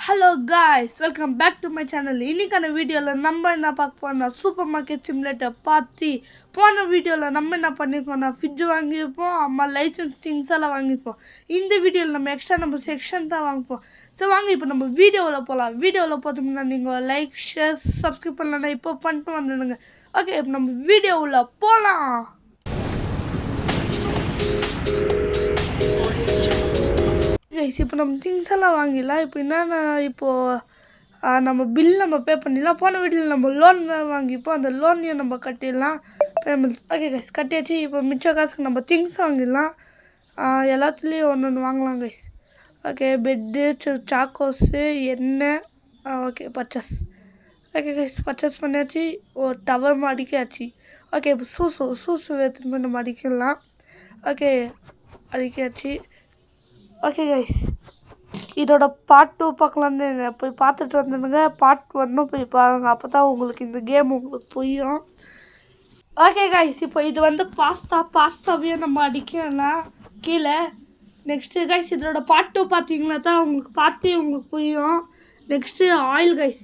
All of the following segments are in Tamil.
Hello guys, welcome back to my channel. இன்றைக்கான வீடியோவில் நம்ம என்ன பார்க்க போனால் சூப்பர் மார்க்கெட் சிமுலேட்டர் பார்த்து போன வீடியோவில் நம்ம என்ன பண்ணியிருக்கோம்னா ஃப்ரிட்ஜ் வாங்கியிருப்போம், அம்மா லைசன்ஸ் திங்ஸ் எல்லாம் வாங்கியிருப்போம். இந்த வீடியோவில் நம்ம எக்ஸ்ட்ரா நம்ம செக்ஷன் தான் வாங்கிப்போம். ஸோ வாங்க இப்போ நம்ம வீடியோவில் போகலாம். வீடியோவில் பார்த்தோம்னா நீங்கள் லைக் ஷேர் சப்ஸ்கிரைப் பண்ணலன்னா இப்போ பண்ணிட்டு வந்துடுங்க. ஓகே, இப்போ நம்ம வீடியோவில் போகலாம். கைஸ், இப்போ நம்ம திங்ஸ் எல்லாம் வாங்கிடலாம். இப்போ என்னென்னா இப்போது நம்ம பில் நம்ம பே பண்ணிடலாம். போன வீட்டில் நம்ம லோன் வாங்கிப்போம், அந்த லோனையும் நம்ம கட்டிடலாம் பேமெண்ட்ஸ். ஓகே கைஸ், கட்டியாச்சு. இப்போ மிச்ச காசுக்கு நம்ம திங்ஸ் வாங்கிடலாம். எல்லாத்துலேயும் ஒன்று ஒன்று வாங்கலாம் கைஸ். ஓகே, பெட்டு, சாக்கோஸு, எண்ணெய். Okay, purchase. Okay guys, purchase பண்ணியாச்சு. ஒரு டவர் அடிக்காச்சு. ஓகே, இப்போ சூசு எடுத்துன்னு போய் நம்ம அடிக்கலாம். ஓகே, அடிக்காச்சு. ஓகே கைஸ், இதோட பார்ட் 2 பார்க்கலான்னு போய் பார்த்துட்டு வந்துடுங்க. பார்ட் 1 போய் பாருங்க, அப்போ தான் உங்களுக்கு இந்த கேம் உங்களுக்கு புரியும். ஓகே கைஸ், இப்போ இது வந்து பாஸ்தாவையும் நம்ம அடிக்கலாம் கீழே. நெக்ஸ்ட்டு கைஸ், இதோட பார்ட் 2 பார்த்தீங்கன்னா தான் உங்களுக்கு புரியும். நெக்ஸ்ட்டு ஆயில் கைஸ்,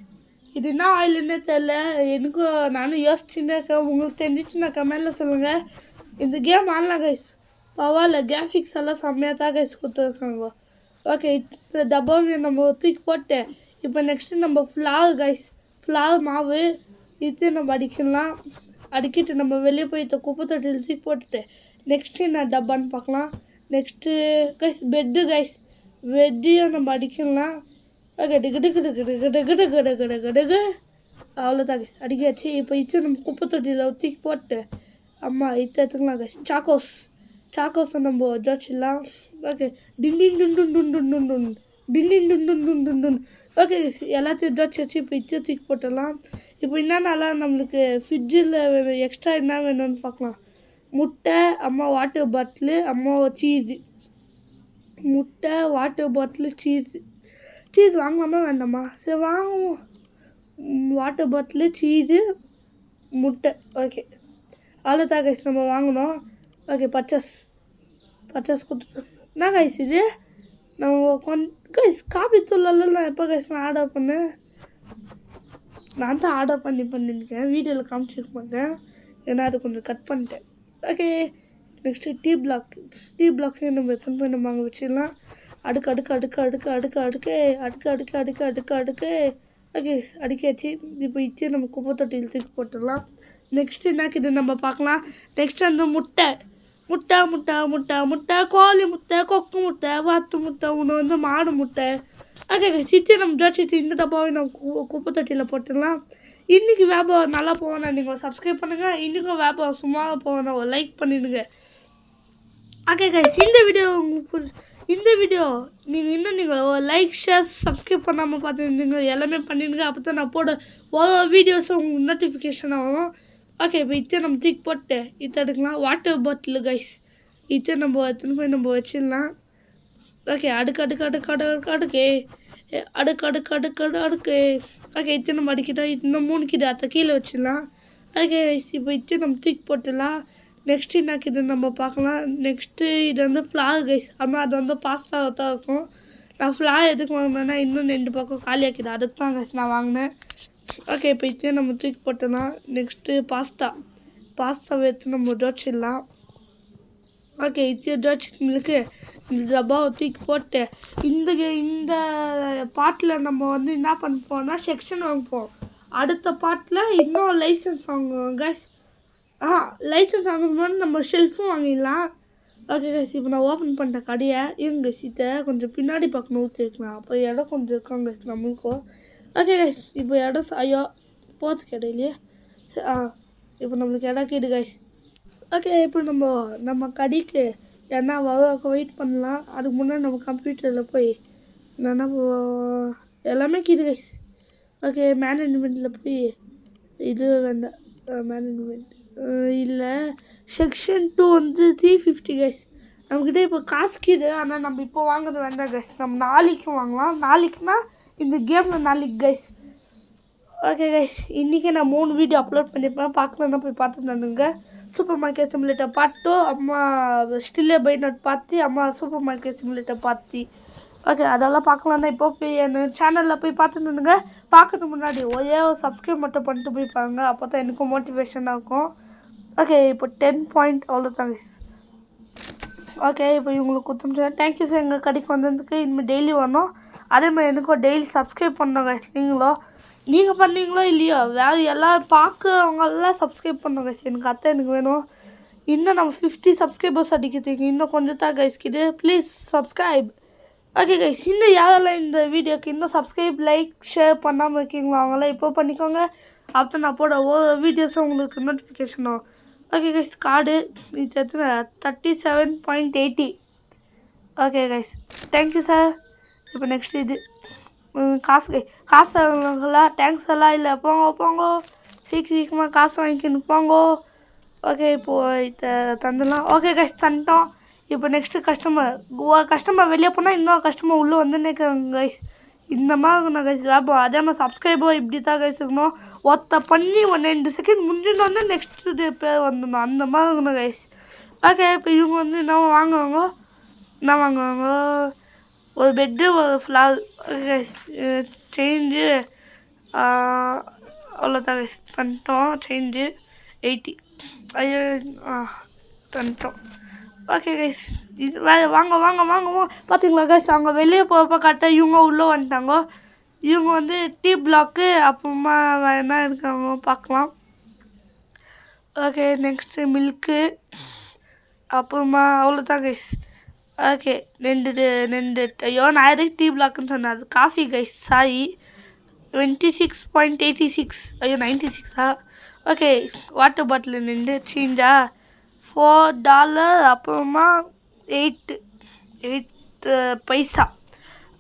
இது என்ன ஆயிலுன்னே தெரில எனக்கும், நானும் யோசிச்சுன்னே இருக்கேன். உங்களுக்கு தெரிஞ்சிச்சுன்னா கமெண்டில் சொல்லுங்கள். இந்த கேம் ஆடலாம் கைஸ், பரவாயில்ல. கிராஃபிக்ஸ் எல்லாம் செம்மையாக தான் கைஸ் கொடுத்துருக்காங்க. ஓகே, இந்த டப்பாவையும் நம்ம தூக்கி போட்டு இப்போ நெக்ஸ்ட்டு நம்ம ஃப்ளார் மாவு இது நம்ம அடிக்கிட்டு நம்ம வெளியே போய் இந்த குப்பை தொட்டியில் தூக்கி போட்டுட்டு நெக்ஸ்ட்டு என்ன டப்பான்னு பார்க்கலாம். நெக்ஸ்ட்டு கைஸ் பெட்டையும் நம்ம அடிக்கலாம். ஓகே, டிகு அவ்வளோதான் கைஸ், அடிக்காச்சு. இப்போ இது நம்ம குப்பை தொட்டியில் தூக்கி போட்டு அம்மா இது எடுத்துக்கலாம் கைஸ். சாக்கோஸை நம்ம ஜோச்சிடலாம். ஓகே, டின். ஓகே, எல்லாத்தையும் ஜோச்சி வச்சு இப்போ தூக்கி போட்டுடலாம். இப்போ என்னென்னலாம் நம்மளுக்கு ஃப்ரிட்ஜில் வேணும், எக்ஸ்ட்ரா என்ன வேணும்னு பார்க்கலாம். முட்டை, அம்மா வாட்டர் பாட்டிலு, அம்மா சீஸு. முட்டை, வாட்டர் பாட்டிலு, சீஸ் வாங்கலாமா வேண்டாமா? சரி வாங்குவோம். வாட்டர் பாட்டிலு, சீஸு, முட்டை. ஓகே, அவ்வளோதான் கைஸ் நம்ம வாங்கணும். ஓகே, பர்ச்சேஸ் கொடுத்துட்டு என்ன கைஸ் இது நம்ம கைஸ் காபி தூளெல்லாம் நான் எப்போ கைஸ் நான் ஆர்டர் பண்ணேன்? நான் தான் ஆர்டர் பண்ணியிருக்கேன், வீடியோவில் காமிச்சிருக்க மாட்டேன், ஏன்னா அது கொஞ்சம் கட் பண்ணிட்டேன். ஓகே, நெக்ஸ்ட்டு டீ பிளாக்கையும் நம்ம எத்தனை போய் நம்ம அங்கே வச்சிடலாம். அடுக்கு. ஓகே, அடிக்காச்சு. இப்போ இச்சு நம்ம குப்பை தொட்டியில் தூக்கி போட்டுடலாம். நெக்ஸ்ட்டு என்னக்குது நம்ம பார்க்கலாம். நெக்ஸ்ட் வந்து முட்டை, கோழி முட்டை, கொக்கு முட்டை, வாத்து முட்டை, ஒன்று வந்து மாடு முட்டை. ஓகே சித்தி நம்ம ஜோச்சிட்டு இந்த டப்பாவை நம்ம குப்பை தொட்டியில் போட்டுடலாம். இன்றைக்கி வியாபாரம் நல்லா போவேண்ணா, நீங்கள் சப்ஸ்கிரைப் பண்ணுங்கள். இன்றைக்கும் வியாபாரம் சும்மா போவேண்ணா, ஒரு லைக் பண்ணிவிடுங்க. ஓகே கைஸ், இந்த வீடியோ நீங்கள் ஒரு லைக் ஷேர் சப்ஸ்கிரைப் பண்ணாமல் பார்த்துருந்தீங்க, எல்லாமே பண்ணிடுங்க. அப்போ தான் நான் போட ஒவ்வொரு வீடியோஸும் உங்களுக்கு நோட்டிஃபிகேஷன் ஆகும். ஓகே, இப்போ இதை நம்ம தூக்கி போட்டு இதை எடுக்கலாம். வாட்டர் பாட்டிலு கைஸ், இதை நம்ம எடுத்துன்னு போய் நம்ம வச்சிடலாம். ஓகே, அடுக்கு. ஓகே, இதை நம்ம அடிக்கிட்டோம். இன்னும் 3 கிட்ட அதை கீழே வச்சிடலாம். ஓகே கைஸ், இப்போ இதை நம்ம தூக்கி போட்டுடலாம். நெக்ஸ்ட்டு எனக்கு இது நம்ம பார்க்கலாம். நெக்ஸ்ட்டு இது வந்து ஃப்ளார் கைஸ், ஆனால் அது வந்து பாஸ்தாவை தான் இருக்கும். நான் ஃப்ளார் எதுக்கு வாங்கினேன்னா இன்னும் 2 பக்கம் காலியாக்கிது, அதுக்கு தான் கைஸ் நான் வாங்கினேன். ஓகே, இப்போ இதே நம்ம தூக்கி போட்டோம்னா நெக்ஸ்ட்டு பாஸ்தாவை எடுத்து நம்ம ஜோச்சிடலாம். ஓகே, இது ஜோச்சிட்டு இந்த டப்பாவை தூக்கி போட்டு இந்த பாட்டில் நம்ம வந்து என்ன பண்ண செக்ஷன் வாங்கிப்போம். அடுத்த பாட்டில் இன்னும் லைசன்ஸ் வாங்குவோம் கைஸ். லைசன்ஸ் வாங்கணும்னு நம்ம ஷெல்ஃபும் வாங்கிடலாம். ஓகே கைஸ், இப்போ நான் ஓப்பன் பண்ணிட்ட கடையை இருங்க சீட்டை கொஞ்சம் பின்னாடி பக்கம் ஊற்றி வைக்கலாம், அப்போ இடம் கொஞ்சம் இருக்காங்க கைஸ் நம்மளுக்கும். ஓகே கைஸ், இப்போ இடம் போகிறதுக்கு இடையிலையே இப்போ நம்மளுக்கு இடம் கேடு கைஸ். ஓகே, இப்போ நம்ம கடைக்கு ஏன்னா வெயிட் பண்ணலாம். அதுக்கு முன்னாடி நம்ம கம்ப்யூட்டரில் போய் என்னென்னா எல்லாமே கீது கைஸ். ஓகே, மேனேஜ்மெண்ட்டில் போய் இது வேண்டாம், மேனேஜ்மெண்ட் இல்லை, செக்ஷன் 2 வந்து 350 கைஸ். நம்மக்கிட்ட இப்போ காசு கீது, ஆனால் நம்ம இப்போ வாங்குறது வேண்டாம் கைஸ், நம்ம நாளைக்கும் வாங்கலாம். நாளைக்குன்னா இந்த கேமில் நாளைக்கு கைஸ். ஓகே கைஸ், இன்றைக்கி நான் 3 வீடியோ அப்லோட் பண்ணியிருப்பேன், பார்க்கலன்னா போய் பார்த்துட்டு வந்துங்க. சூப்பர் மார்க்கெட் சிமுலேட்டர் பார்ட் 2, அம்மா ஸ்டில்லே பை நாட் பார்த்து, அம்மா சூப்பர் மார்க்கெட் சிமுலேட்டர் பார்த்து. ஓகே அதெல்லாம் பார்க்கலான்னா இப்போ போய் என் சேனலில் போய் பார்த்துட்டுங்க. பார்க்கறதுக்கு முன்னாடி ஒரே ஒரு சப்ஸ்கிரைப் மட்டும் பண்ணிட்டு போய் பாருங்க. அப்போ தான் எனக்கும் மோட்டிவேஷனாக இருக்கும். ஓகே இப்போ 10 பாயிண்ட் அவ்வளோதான் கைஸ். ஓகே இப்போ இவங்களுக்கு கொடுத்துட்டு தேங்க்யூ சார் எங்கள் கடைக்கு வந்ததுக்கு. இனிமேல் டெய்லி வரணும். அதே மாதிரி எனக்கும் டெய்லி சப்ஸ்கிரைப் பண்ணோம் கைஸ். நீங்கள் பண்ணீங்களோ இல்லையோ வேறு எல்லோரும் பார்க்குறவங்கெல்லாம் சப்ஸ்கிரைப் பண்ணோம் கைஸ். எனக்கு வேணும். இன்னும் நம்ம 50 சப்ஸ்கிரைபர்ஸ் அடிக்கிறதுக்கு இன்னும் கொஞ்சம் தான் கைஸ்கிது. Please subscribe. ஓகே கைஸ், இன்னும் யாரெல்லாம் இந்த வீடியோக்கு இன்னும் சப்ஸ்கிரைப் லைக் ஷேர் பண்ணாமல் இருக்கீங்களோ அவங்களாம் இப்போ பண்ணிக்கோங்க. அப்போ நான் போட ஒவ்வொரு வீடியோஸும் உங்களுக்கு நோட்டிஃபிகேஷன் வரும். ஓகே கைஸ், கார்டு இது எத்தனை 37.80. Okay guys, thank you sir. இப்போ நெக்ஸ்ட் இது காசு தேங்க்ஸ் எல்லாம் இல்லை. போங்க சீக்கிரமாக காசு வாங்கிக்கணும் போங்க. ஓகே இப்போது இதை தந்துடலாம். Okay guys தந்துட்டோம். இப்போ நெக்ஸ்ட்டு கஸ்டமர் வெளியே போனால் இன்னொரு கஸ்டமர் உள்ளே வந்து நிற்கிறாங்க கைஸ். இந்த மாதிரி இருக்கணும் கைஸ் லாபம். அதே மாதிரி சப்ஸ்கிரைபர் இப்படி தான் கைஸ் இருக்கணும். பண்ணி 2 செகண்ட் முடிஞ்சிட்டோன்னே நெக்ஸ்ட்டு இது பேர் வந்துடணும். அந்த மாதிரி இருக்கணும் கைஸ். ஓகே இப்போ இவங்க வந்து என்ன வாங்குவாங்க ஒரு பெட்டு ஒரு ஃப்ளார். ஓகே சேஞ்சு அவ்வளோதான் கைஸ் தந்துட்டோம். சேஞ்சு 80 ஐயோ தந்துட்டோம். ஓகே கைஸ் இது வாங்க பார்த்தீங்களா கைஸ், அவங்க வெளியே போகிறப்ப கரெக்டாக இவங்க உள்ளே வந்துட்டாங்க. இவங்க வந்து டீ பிளாக்கு அப்புறமா என்ன இருக்காங்க பார்க்கலாம். ஓகே நெக்ஸ்ட்டு மில்க்கு அப்புறமா அவ்வளோதான் கைஸ். ஓகே ரெண்டு ஐயோ நான் எதுக்கு டீ பிளாக்குன்னு சொன்னேன், அது காஃபி கைஸ். சாரி 26.86 ஐயோ 96 ஓகே வாட்டர் பாட்டில் 2 சேஞ்சா $4 அப்புறமா 8 பைசா.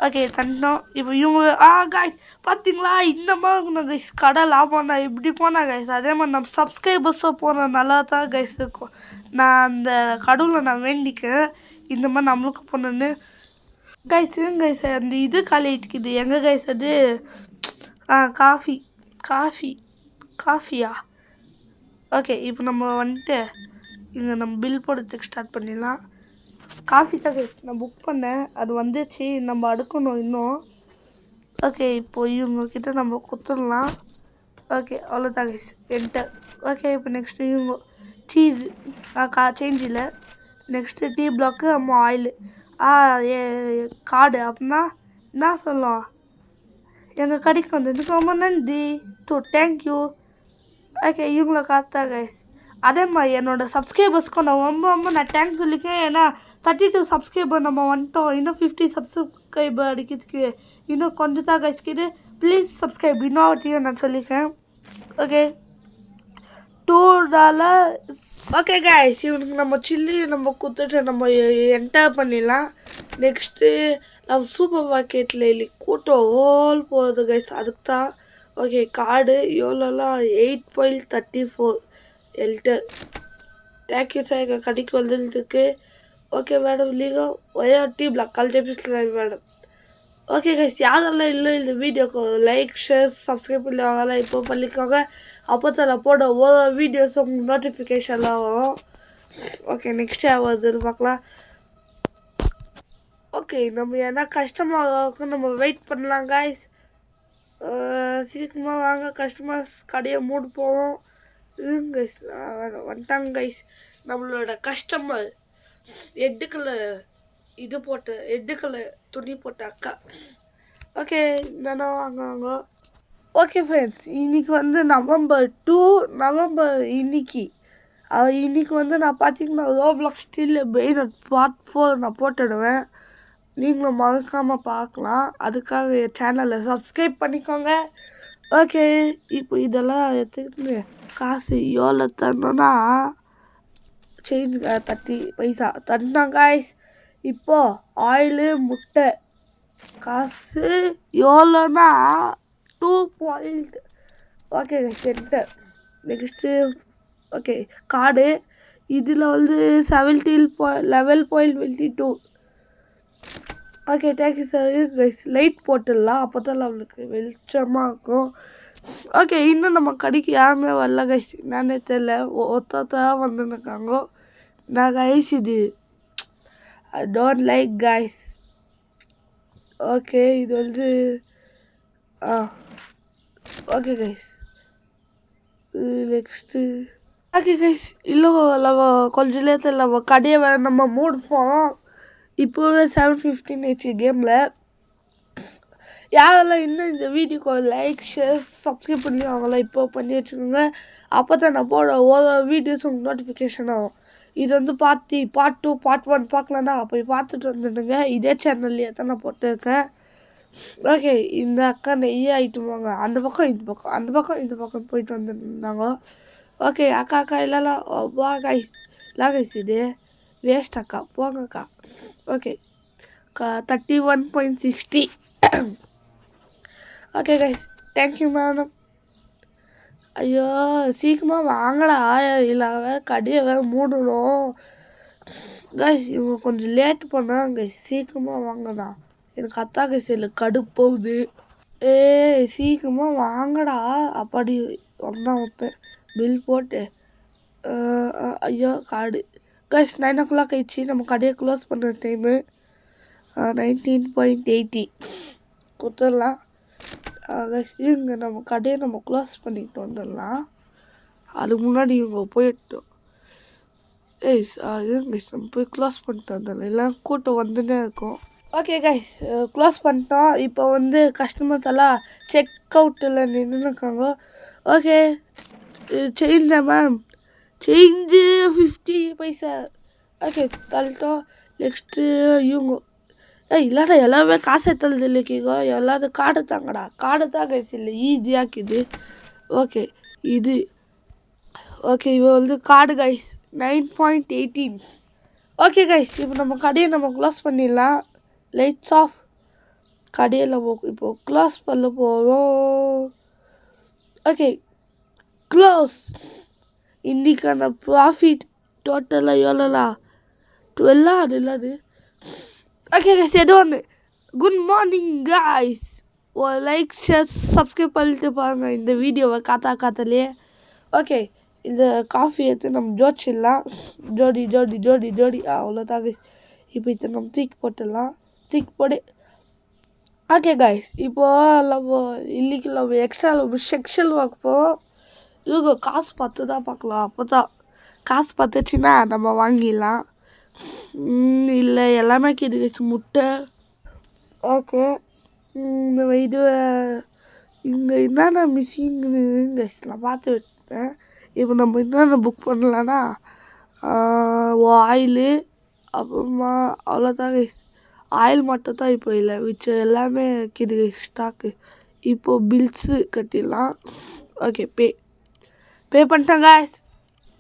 ஓகே தந்தோம். இப்போ இவங்க கைஸ் பார்த்தீங்களா இந்த மாதிரி இருக்கணும் கைஸ். கடை லாபம்னா இப்படி போனால் கைஸ். அதே மாதிரி நம்ம சப்ஸ்கிரைபர்ஸும் போன நல்லா தான் கைஸ் இருக்கும். நான் அந்த கடவுளை நான் வேண்டிக்கிறேன் இந்த மாதிரி நம்மளுக்கு போனோன்னு கைஸ். கைஸ் அந்த இது காலிட்டுக்குது எங்கே கைஸ் அது காஃபியா. ஓகே இப்போ நம்ம வந்துட்டு இங்கே நம்ம பில் போடுறதுக்கு ஸ்டார்ட் பண்ணிடலாம். காஃபி தான் கைஸ் நான் புக் பண்ணேன், அது வந்துச்சு. நம்ம அடுக்கணும் இன்னும். ஓகே இப்போது இவங்கக்கிட்ட நம்ம கொடுத்துடலாம். ஓகே அவ்வளோதான் கைஸ் என்டர். ஓகே இப்போ நெக்ஸ்ட்டு இவங்க சீஸு சேஞ்சில் நெக்ஸ்ட்டு டீ பிளாக்கு அம்மா ஆயிலு கார்டு அப்படின்னா என்ன சொல்லலாம். எங்கள் கடைக்கு வந்ததுக்கு ரொம்ப நன்றி. தேங்க்யூ. ஓகே இவங்கள காத்தா கைஸ். அதே மாதிரி என்னோடய சப்ஸ்கிரைபர்ஸ்க்கும் நான் ரொம்ப நான் தேங்க்ஸ் சொல்லிக்கேன். ஏன்னா 32 சப்ஸ்கிரைபர் நம்ம வந்துட்டோம். இன்னும் 50 சப்ஸ்கிரைபர் அடிக்கிறதுக்கு இன்னும் கொஞ்சம் தான் கைஸ்க்குது. ப்ளீஸ் சப்ஸ்கிரைப் இன்னொருத்தையும் நான் சொல்லியிருக்கேன். ஓகே $2. ஓகே கைஸ் இவனுக்கு நம்ம சில்லி நம்ம கொடுத்துட்டு நம்ம என்டர் பண்ணிடலாம். நெக்ஸ்ட்டு நம்ம சூப்பர் மார்க்கெட்டில் இல்லை கூட்டம் போகுது கைஸ், அதுக்கு தான். ஓகே கார்டு எவ்வளோலாம் 8.34 எல்டர். தேங்க்யூ சார் எங்கள் கடைக்கு வந்ததுக்கு. ஓகே மேடம் நீங்கள் ஒரே டீ பிளாக் கால் பேசலாம் மேடம். ஓகே கைஸ் யாரெல்லாம் இல்லை இந்த வீடியோக்கு லைக் ஷேர் சப்ஸ்கிரைப் பண்ணி வாங்கலாம் இப்போ பண்ணிக்கோங்க. அப்போ தான் நான் போட ஒவ்வொரு வீடியோஸ் உங்களுக்கு நோட்டிஃபிகேஷன்லாம் வரும். ஓகே நெக்ஸ்ட் வருதுன்னு பார்க்கலாம். ஓகே நம்ம ஏன்னா கஸ்டமருக்கு நம்ம வெயிட் பண்ணலாம் கைஸ். சீக்கிரமாக வாங்க, கஸ்டமர்ஸ் கடையை மூடு போவோம். கைஸ் வந்துட்டாங்க கைஸ் நம்மளோட கஸ்டமர். ரெட் கலர் துணி போட்ட அக்கா. ஓகே தானே வாங்க. ஓகே ஃப்ரெண்ட்ஸ் இன்றைக்கி வந்து நவம்பர் 2 இன்றைக்கி வந்து நான் பார்த்தீங்கன்னா ரோப்ளாக்ஸ் ஸ்டில் பெயின் பார்ட் 4 நான் போட்டுடுவேன். நீங்களும் மறக்காமல் பார்க்கலாம். அதுக்காக என் சேனலை சப்ஸ்கிரைப் பண்ணிக்கோங்க. ஓகே இப்போ இதெல்லாம் எடுத்துக்கிட்டு காசு எவ்வளோ தரணுன்னா சேஞ்ச் 30 பைசா தரணும் கைஸ். இப்போது ஆயிலு முட்டை காசு எவ்வளோன்னா 2. Okay centre. Next okay card இதில் வந்து 11.22. Okay thank you sir. Guys light போட்டுடலாம், அப்போ தான் நம்மளுக்கு வெளிச்சமாக இருக்கும். ஓகே இன்னும் நம்ம கடைக்கு யாருமே வரல கைஸ், என்னன்னே தெரில. ஒருத்தர் வந்துருக்காங்க. நான் கைஸ் இது I don't like guys. Okay இது வந்து okay guys next okay guys இல்லை கொஞ்சம் நேரத்தில் நம்ம கடையை நம்ம மூடுப்போம். இப்போவே 7:15 ஆச்சு கேமில். யாரெல்லாம் இன்னும் இந்த வீடியோக்கு லைக் ஷேர் சப்ஸ்கிரைப் பண்ணி அவங்களாம் இப்போ பண்ணி வச்சுக்கோங்க. அப்போ தான் நான் போட ஒரு வீடியோஸ் உங்களுக்கு நோட்டிஃபிகேஷன் ஆகும். இது வந்து பார்ட் 2 பார்ட் 1 பார்க்கலன்னா போய் பார்த்துட்டு வந்துடுங்க. இதே சேனல்லையே தான் நான் போட்டிருக்கேன். ஓகே இந்த அக்கா நெய்ய ஆகிட்டு வாங்க. அந்த பக்கம் இந்த பக்கம் போயிட்டு வந்துருந்தாங்க. ஓகே அக்கா இல்லைலாம் வா கைஸ் இல்லை கைஸ் இது வேஸ்ட் அக்கா போங்கக்கா. Okay 31.60. Okay guys thank you madam. ஐயோ சீக்கிரமாக வாங்கடா இல்லை கடையை வேறு மூடணும் கைஸ். இவங்க கொஞ்சம் லேட் பண்ணாங்க கைஸ். சீக்கிரமாக வாங்கடா எனக்கு அத்தா கைஸ் இல்லை கடுப்போகுது. சீக்கிரமாக வாங்கடா. அப்படி வந்தான் ஒருத்தன் பில் போட்டு. ஐயோ காடு கைஸ் 9 o'clock ஆயிடுச்சு. நம்ம கடையை க்ளோஸ் பண்ணுற டைமு 19.80 கொடுத்துடலாம். இவங்க நம்ம கடையை நம்ம க்ளோஸ் பண்ணிட்டு வந்துடலாம். அதுக்கு முன்னாடி இவங்க போயிட்டோம். இவங்க நம்ம போய் க்ளோஸ் பண்ணிட்டு வந்துடலாம். எல்லாம் கூட்டம் வந்துன்னே இருக்கும். ஓகே கைஸ் க்ளோஸ் பண்ணிட்டோம். இப்போ வந்து கஸ்டமர்ஸ் எல்லாம் செக் அவுட்டில் நின்றுருக்காங்க. Okay change ma'am change 50 paisa. Okay தள்ளிட்டோம். நெக்ஸ்ட்டு இவங்க இல்லைடா எல்லாமே காசு எடுத்தது இல்லைக்கோ எல்லாரும் கார்டு தாங்கடா. கார்டு தான் கைஸ் இல்லை ஈஸியாக்குது. ஓகே இது ஓகே இவன் வந்து கார்டு கைஸ் 9.18. ஓகே கைஸ் இப்போ நம்ம கடையை நம்ம க்ளோஸ் பண்ணிடலாம். Lights off. கடையை நம்ம இப்போது க்ளோஸ் பண்ண போகிறோம். Okay close. இன்றைக்கான ப்ராஃபிட் டோட்டலாக எவ்வளோலா 12 அது இல்லாது. ஓகே கைஸ் ஏதோ ஒன்று குட் மார்னிங் கைஸ். ஒரு லைக் ஷேர் சப்ஸ்கிரைப் பண்ணிட்டு பாருங்கள் இந்த வீடியோவை காத்தாலே. ஓகே இந்த காஃபி எடுத்து நம்ம ஜோடிச்சிடலாம். ஜோடி அவ்வளோதான் கைஸ். இப்போ இதை நம்ம தூக்கி போட்டுடலாம். தூக்கி போடு. ஓகே கைஸ் இப்போது நம்ம இன்னைக்கு நம்ம எக்ஸ்ட்ரா நம்ம செக்ஷன் பார்க்க போகிறோம். இவங்க காசு பார்த்து தான் பார்க்கலாம். அப்போ தான் காசு பார்த்துச்சுன்னா நம்ம வாங்கிடலாம். இல்லை எல்லாமே கிடைச்சு முட்டை. ஓகே இது இங்கே என்னென்ன மிஸ்ஸிங்னு நான் பார்த்து விட்டேன். இப்போ நம்ம என்னென்ன புக் பண்ணலான்னா ஆயிலு அப்புறமா அவ்வளோதான் கைஸ். ஆயில் மட்டும் தான் இப்போ இல்லை மிச்சம் எல்லாமே கிடையாது ஸ்டாக்கு. இப்போது பில்ஸு கட்டிடலாம். ஓகே பே பண்ணிட்டேன் கைஸ்.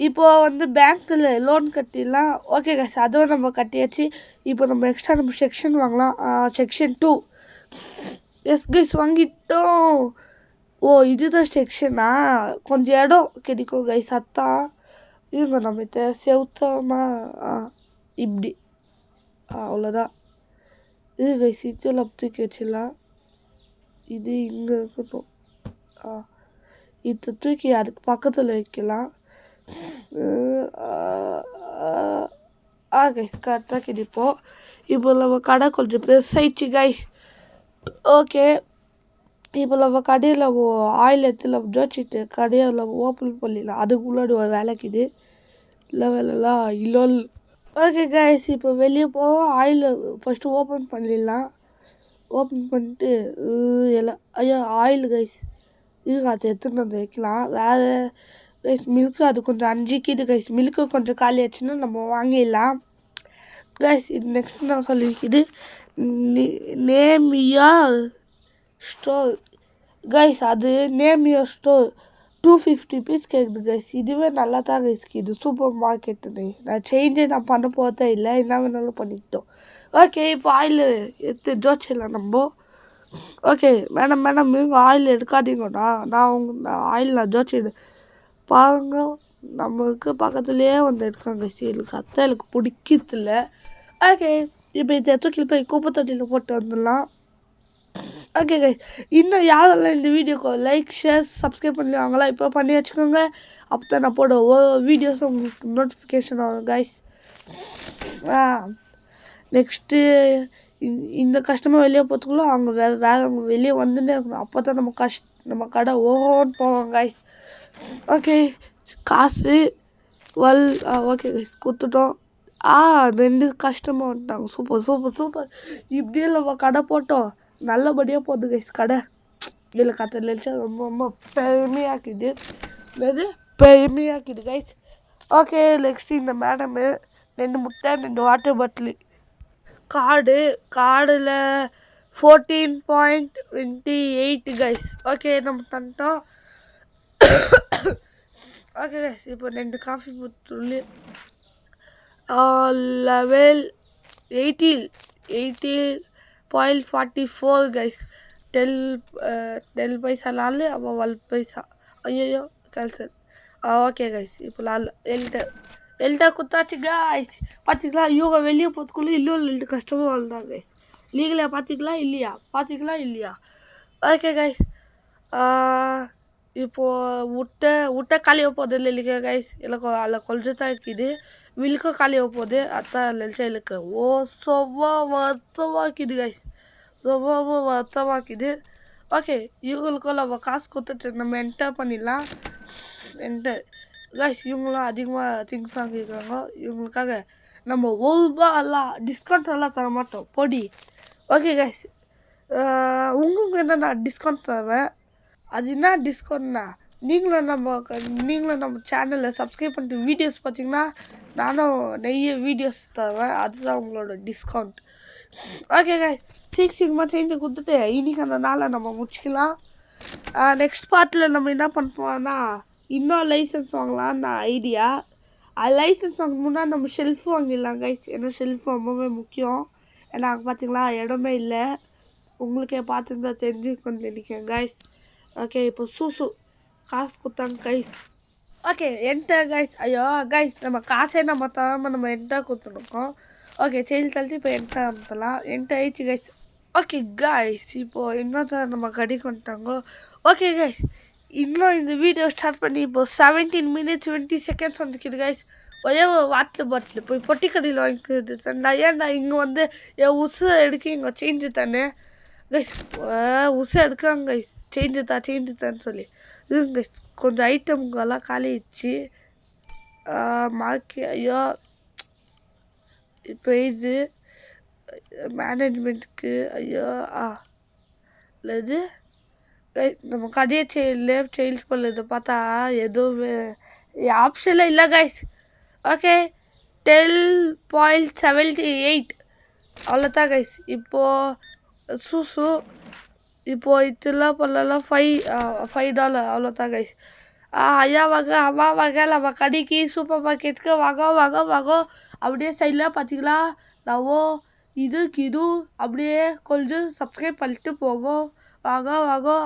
இப்போது வந்து பேங்க்கில் லோன் கட்டிடலாம். ஓகே கைஸ் அதுவும் நம்ம கட்டியாச்சு. இப்போ நம்ம எக்ஸ்ட்ரா நம்ம செக்ஷன் வாங்கலாம். செக்ஷன் 2 எஸ் கைஸ் வாங்கிட்டோம். இதுதான் செக்ஷனா கொஞ்சம் இடம் கிடைக்கும் கைஸ். அத்தான் இவங்க நம்ம செவுத்தமாக இப்படி அவ்வளோதான். இது கைஸ் இதில் தூக்கி வச்சிடலாம். இது இங்கே இருக்கட்டும். இதை தூக்கி அதுக்கு பக்கத்தில் வைக்கலாம். கைஸ் கரெக்டாக கிடைப்போம். இப்போ நம்ம கடை கொஞ்சம் பெருசாயிடுச்சு கைஸ். ஓகே இப்போ நம்ம கடையில் ஆயில் எடுத்து நம்ம ஜோச்சிட்டு கடையை நம்ம ஓப்பன் பண்ணிடலாம். அதுக்கு முன்னாடி ஒரு வேலைக்குது இல்லை வேலைலாம் இல்லை. ஓகே கைஸ் இப்போ வெளியே போவோம். ஆயில் ஃபஸ்ட்டு ஓப்பன் பண்ணிடலாம். ஓப்பன் பண்ணிட்டு எல்லாம் ஆயில் கைஸ் இது அதை எடுத்துன்னு வந்து வைக்கலாம். வேறு கைஸ் மில்க்கு அது கொஞ்சம் 5 கிது கைஸ். மில்க்கு கொஞ்சம் காலி ஆச்சுன்னா நம்ம வாங்கிடலாம் கைஸ். இது நெக்ஸ்ட் நான் சொல்லியிருக்குது நேம் யுவர் ஸ்டோர் கைஸ். அது நேம் யுவர் ஸ்டோர் 250 பீஸ் கேட்குது கைஸ். இதுவே நல்லா தான் கைஸ். இது சூப்பர் மார்க்கெட்டு. நான் சேஞ்சே நான் பண்ண போகிறதே இல்லை. என்ன வேணாலும் பண்ணிக்கிட்டோம். ஓகே இப்போ ஆயில் எடுத்து ஜோச்சிடலாம் நம்ம. ஓகே மேடம் நீங்கள் ஆயில் எடுக்காதீங்கண்ணா. நான் ஆயில் நான் ஜோச்சிடு பாருங்க. நம்மளுக்கு பக்கத்துலேயே வந்து எடுக்காங்க. எனக்கு சத்தம் எனக்கு பிடிக்கிறதில்ல. ஓகே இப்போ இதை தூக்கி போய் குப்பை தொட்டியில் போட்டு வந்துடலாம். ஓகே கைஸ் இன்னும் யாரெல்லாம் இந்த வீடியோக்கு லைக் ஷேர் சப்ஸ்கிரைப் பண்ணிடுவாங்களா இப்போ பண்ணி வச்சுக்கோங்க. அப்போ தான் நான் போட வீடியோஸ் உங்களுக்கு நோட்டிஃபிகேஷன் ஆகும் கைஸ். நெக்ஸ்ட்டு இந்த கஸ்டமர் வெளியே போகிறதுக்குள்ள அவங்க வேறவங்க வெளியே வந்துட்டே இருக்கணும். அப்போ தான் நம்ம கடை ஓஹோன்னு போவோம் கைஸ். ஓகே காசு ஓகே கைஸ் கொடுத்துட்டோம். 2 கஸ்டமர் வந்துட்டாங்க. சூப்பர் இப்படியே நம்ம கடை போட்டோம். நல்லபடியாக போகுது கைஸ் கடை. இதில் கற்றுல ரொம்ப பெருமையாக்குது. பெருமையாக்குது கைஸ். ஓகே நெக்ஸ்ட் இந்த மேடமு 2 முட்டை 2 வாட்டர் பாட்டிலு கார்டில் 14.28 கைஸ். ஓகே நம்ம தந்துட்டோம். ஓகே கைஸ் இப்போ 2 காஃபி போட்டு லெவல் 80.44 கைஸ். 10 பைசா 4 அப்போ 12 பைசா. ஐயோ கேன்சல். ஓகே கைஸ் இப்போ எல்ட்டா குத்தாச்சு கைஸ். பார்த்திங்களா இவங்க வெளியே போகிறதுக்குள்ளே இன்னும் 2 கஸ்டமர் வந்தாங்க கைஸ். லீகலாக பார்த்திங்களா இல்லையா? ஓகே கைஸ் இப்போது முட்டை காலியாக போகுது இல்லைங்க கைஸ். எனக்கு அதில் கொஞ்சம் தான் இருக்குது. மில்க்கும் காலியாக போகுது. அதான் நினச்சா எனக்கு ரொம்ப வருத்தமாக்குது கைஸ். ரொம்ப வருத்தமாக்குது. ஓகே இவங்களுக்கும் நம்ம காசு கொடுத்துட்டு நம்ம என்டர் பண்ணிடலாம். கைஸ் இவங்களும் அதிகமாக திங்ஸ் வாங்கியிருக்காங்க. இவங்களுக்காக நம்ம ₹1 டிஸ்கவுண்ட் எல்லாம் தர மாட்டோம் பொடி. ஓகே கைஸ் உங்களுக்கு என்னென்னா டிஸ்கவுண்ட் தருவேன். அது என்ன டிஸ்கவுண்ட்னா நீங்களும் நம்ம சேனலில் சப்ஸ்கிரைப் பண்ணிட்டு வீடியோஸ் பார்த்தீங்கன்னா நானும் நிறைய வீடியோஸ் தருவேன். அதுதான் உங்களோட டிஸ்கவுண்ட். ஓகே கைஸ் சீக்கிரமாக செஞ்சு கொடுத்துட்டு இன்றைக்கி அந்த நாளை நம்ம முடிச்சிக்கலாம். நெக்ஸ்ட் பார்ட்டில் நம்ம என்ன பண்ணுவோம்னா இன்னும் லைசன்ஸ் வாங்கலான்னு ஐடியா. லைசன்ஸ் வாங்க முன்னாடி நம்ம ஷெல்ஃபு வாங்கிடலாம் கைஸ். ஏன்னா ஷெல்ஃபு ரொம்பவே முக்கியம். ஏன்னா அங்கே பார்த்தீங்களா இடமே இல்லை. உங்களுக்கே பார்த்துருந்தா தெரிஞ்சுக்கொண்டு நினைக்கிறேன் கைஸ். ஓகே இப்போ காசு கொடுத்தாங்க கைஸ். ஓகே என்கிட்ட கைஸ் ஐயோ கைஸ் நம்ம காசே நம்ம தராமல் நம்ம என்கிட்ட கொடுத்துருக்கோம். ஓகே செயல் தள்ளிட்டு இப்போ என்கிட்ட அமுத்தலாம். என்கிட்ட ஆயிடுச்சு கைஸ். ஓகே கைஸ் இப்போது இன்னொருத்தர் நம்ம கடைக்கு வந்துட்டாங்க. ஓகே கைஸ் இன்னும் இந்த வீடியோ ஸ்டார்ட் பண்ணி இப்போது 17 minutes 20 seconds வந்துக்குது கைஸ். ஒரே ஒரு வாட்டர் பாட்டில் போய் பொட்டி கடையில் வாங்கிக்கிறது நான் ஏன்டா இங்கே வந்து என் உசு எடுக்க இங்கே சேஞ்சு தானே கைஸ். உசு எடுக்காங்க கைஸ். சேஞ்சு தான்னு சொல்லி இதுங்க கைஸ். கொஞ்சம் ஐட்டம்கெல்லாம் காலி ஆயிடுச்சு. ஐயோ இப்போ இது மேனேஜ்மெண்ட்டுக்கு ஐயோ இது நம்ம கடையை சேல்ஸ் பண்ணுறதை பார்த்தா எதுவும் ஆப்ஷனில் இல்லை கைஸ். ஓகே 10.78 அவ்வளோதான் கைஸ். இப்போது இப்போது இதெல்லாம் பண்ணலாம் $5 அவ்வளோதான் கைஸ். ஐயா வாங்க அம்மா வாங்க நம்ம கடைக்கு சூப்பர் மார்க்கெட்டுக்கு வாங்க அப்படியே சைடில் பார்த்தீங்களா நான் இது அப்படியே கொஞ்சம் சப்ஸ்கிரைப் பண்ணிட்டு போகும். வாங்க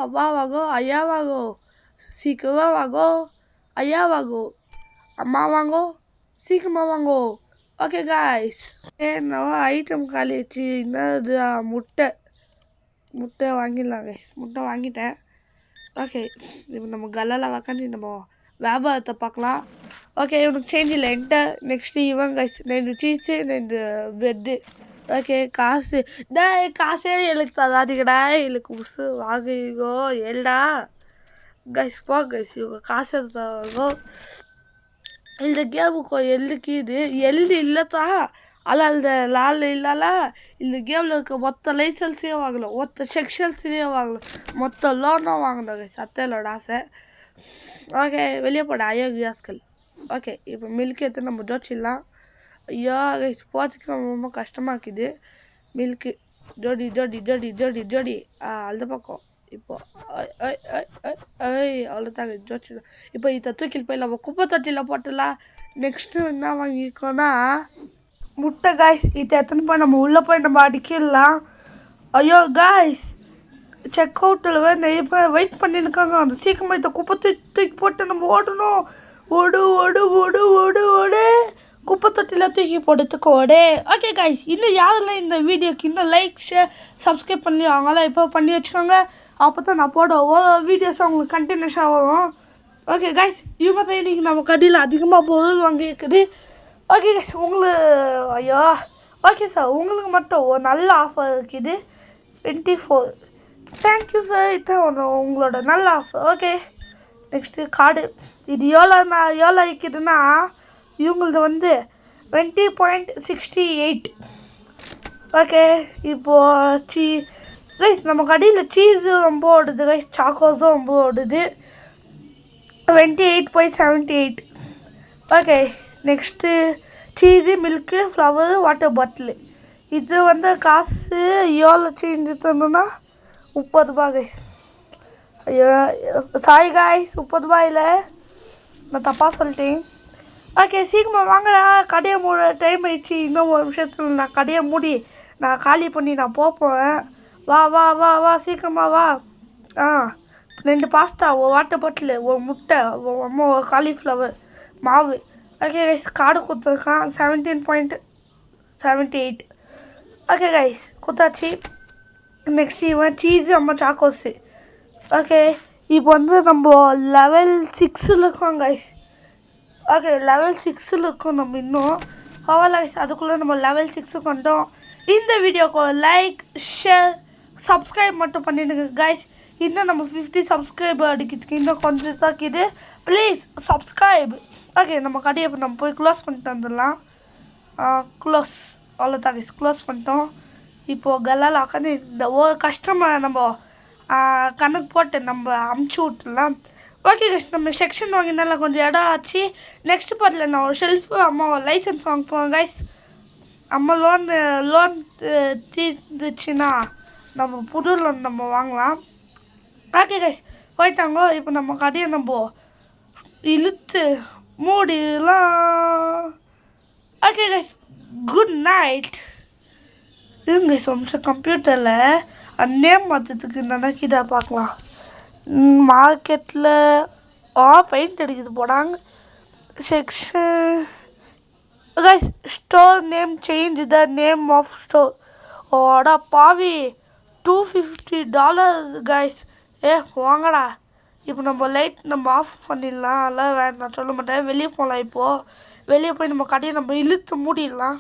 அம்மா வாங்க ஐயா வாங்கோ சீக்கிரமாக வாங்கோ ஐயா வாங்கோ அம்மா வாங்கோ சீக்கிரமாக வாங்கோ. ஓகே காய்ஸ் நான் ஐட்டம் காலிச்சு என்னது முட்டை வாங்கிடலாம் கைஸ். முட்டை வாங்கிட்டேன். ஓகே இப்போ நம்ம கல்லால் உக்காந்து நம்ம வியாபாரத்தை பார்க்கலாம். ஓகே இவனுக்கு சேஞ்ச் இல்லை என்கிட்ட. நெக்ஸ்ட்டு இவன் கைஸ் 2 சீஸு 2 பெட்டு. ஓகே காசே எனக்கு தராதிக்கடா. எனக்கு உசு வாங்கிக்கோ ஏல்டா கைஸ். போ கைஸ் இவங்க காசு தராங்கோ. இந்த கேமுக்கு எழுதுக்கிது இல்லைத்தா ஆனால் அந்த இல்லைல்ல இந்த கேமில் இருக்க மொத்த லைசன்ஸே வாங்கலாம், மொத்த செக்ஷன்ஸே வாங்கலாம், மொத்த லோனும் வாங்கினோம் கைஸ். அத்தையிலோட ஆசை. ஓகே வெளியே போட அயோக்கியாஸ்கள். ஓகே இப்போ மில்க் எடுத்து நம்ம ஜோச்சிடலாம். ஐயோ கைஸ் போகிறதுக்கு ரொம்ப கஷ்டமாக இருக்குது. மில்க்கு ஜோடி அந்த பக்கம் இப்போது அவ்வளோதாங்க ஜோச்சிடலாம். இப்போ இதை தூக்கில் போய் நம்ம குப்பை தொட்டியில் போட்டலாம். நெக்ஸ்ட்டு என்ன வாங்கிக்கோன்னா முட்டை காய்ஸ். இதை எத்தனை போய் நம்ம உள்ளே போய் நம்ம அடிக்கிடலாம். ஐயோ காய்ஸ் செக் அவுட்டில் நிறைய பேர் வெயிட் பண்ணியிருக்காங்க. அந்த சீக்கிரமாக இதை குப்பை தூக்கி போட்டு நம்ம ஓடணும். ஓடு குப்பை தொட்டியில் தூக்கி போடுறதுக்கு ஓடு. ஓகே காய்ஸ் இன்னும் யாரெல்லாம் இந்த வீடியோக்கு இன்னும் லைக் ஷேர் சப்ஸ்கிரைப் பண்ணி அவங்களாம் இப்போ பண்ணி வச்சுக்கோங்க. அப்போ தான் நான் போட வீடியோஸ் அவங்களுக்கு கண்டினியூஸாக வரும். ஓகே காய்ஸ் இவங்க தான் இன்றைக்கி நம்ம கடையில் அதிகமாக பொருள் வாங்கியிருக்குது. ஓகே கைஸ் உங்களுக்கு ஐயோ ஓகே சார், உங்களுக்கு மட்டும் ஒரு நல்ல ஆஃபர் இருக்குது 24. தேங்க்யூ சார், இதுதான் உங்களோட நல்ல ஆஃபர். Okay, next card. இது எவ்வளோ இருக்குதுன்னா இவங்களது வந்து 20.68. ஓகே, இப்போது கைஸ் நம்ம கடையில் சீஸும் ரொம்ப ஓடுது கைஸ், சாக்கோஸும் ரொம்ப ஓடுது. 28.78. Okay, next cheese, milk, flower, water bottle. இது வந்து காசு எவ்வளோ சேஞ்சு தந்தோன்னா 30 ரூபா கைஸ். ஐயோ சாரி கைஸ், 30 ரூபா இல்லை, நான் தப்பாக சொல்லிட்டேன். ஓகே, சீக்கிரமாக வாங்கடா, கடையை மூட டைம் ஆயிடுச்சு. இன்னும் ஒரு விஷயத்தில் நான் கடையை மூடி நான் காலி பண்ணி நான் போவேன். வா வா வா வா சீக்கிரமாக வா. 2 பாஸ்தா, ஒரு வாட்டர் பாட்டிலு, ஒரு முட்டை, ஒரு காலிஃப்ளவர் மாவு. ஓகே கைஸ், கார்டு கொடுத்துருக்கான் 17.78. ஓகே கைஸ், கொடுத்தாச்சு. நெக்ஸ்ட் இவன் சீஸு, அம்மா சாக்கோஸு. ஓகே, இப்போ வந்து நம்ம லெவல் 6 இருக்கோம் கைஸ். ஓகே, லெவல் 6 இருக்கோம் நம்ம இன்னும். பரவாயில்ல கைஸ், அதுக்குள்ளே நம்ம லெவல் 6 கொண்டோம். இந்த வீடியோக்கு லைக், ஷேர், சப்ஸ்கிரைப் மட்டும் பண்ணிடுங்க கைஸ். இன்னும் நம்ம 50 சப்ஸ்கிரைபர் அடிக்கிறதுக்கு இன்னும் கொஞ்சம் தான் இருக்குது. Please subscribe. ஓகே, நம்ம கடையை இப்போ நம்ம போய் க்ளோஸ் பண்ணிட்டு வந்துடலாம். க்ளோஸ், அவ்வளோதான் கைஸ், க்ளோஸ் பண்ணிட்டோம். இப்போது கல்லால் உட்காந்து இந்த ஒரு கஸ்டமர் நம்ம கணக்கு போட்டு நம்ம அமுச்சு விட்டுலாம். ஓகே கைஸ், நம்ம செக்ஷன் வாங்கினால கொஞ்சம் இடம் ஆச்சு. நெக்ஸ்ட் பார்ட்டில் நான் ஒரு ஷெல்ஃபு, அம்மா லைசன்ஸ் வாங்க போவேன் கைஸ். அம்மா லோன் தீர்ந்துச்சுன்னா நம்ம புது லோன் நம்ம வாங்கலாம். ஓகே கைஸ், போயிட்டாங்க. இப்போ நம்ம கடையை நம்ம இழுத்து மூடிடலாம். Okay guys, good night. இருங்க கைஸ், ஒரு கம்ப்யூட்டரில் நேம் மாற்றத்துக்கு நினைக்கிதா பார்க்கலாம். மார்க்கெட்டில் பெயிண்ட் அடிக்குது போடாங்க. Section guys, store name change the name of store. ஓடா பாவி, $250 கைஸ். வாங்கடா. இப்போ நம்ம லைட் நம்ம ஆஃப் பண்ணிடலாம். அதெல்லாம் நான் சொல்ல மாட்டேன். வெளியே போகலாம். இப்போது வெளியே போய் நம்ம கடையை நம்ம இழுத்து மூடிடலாம்.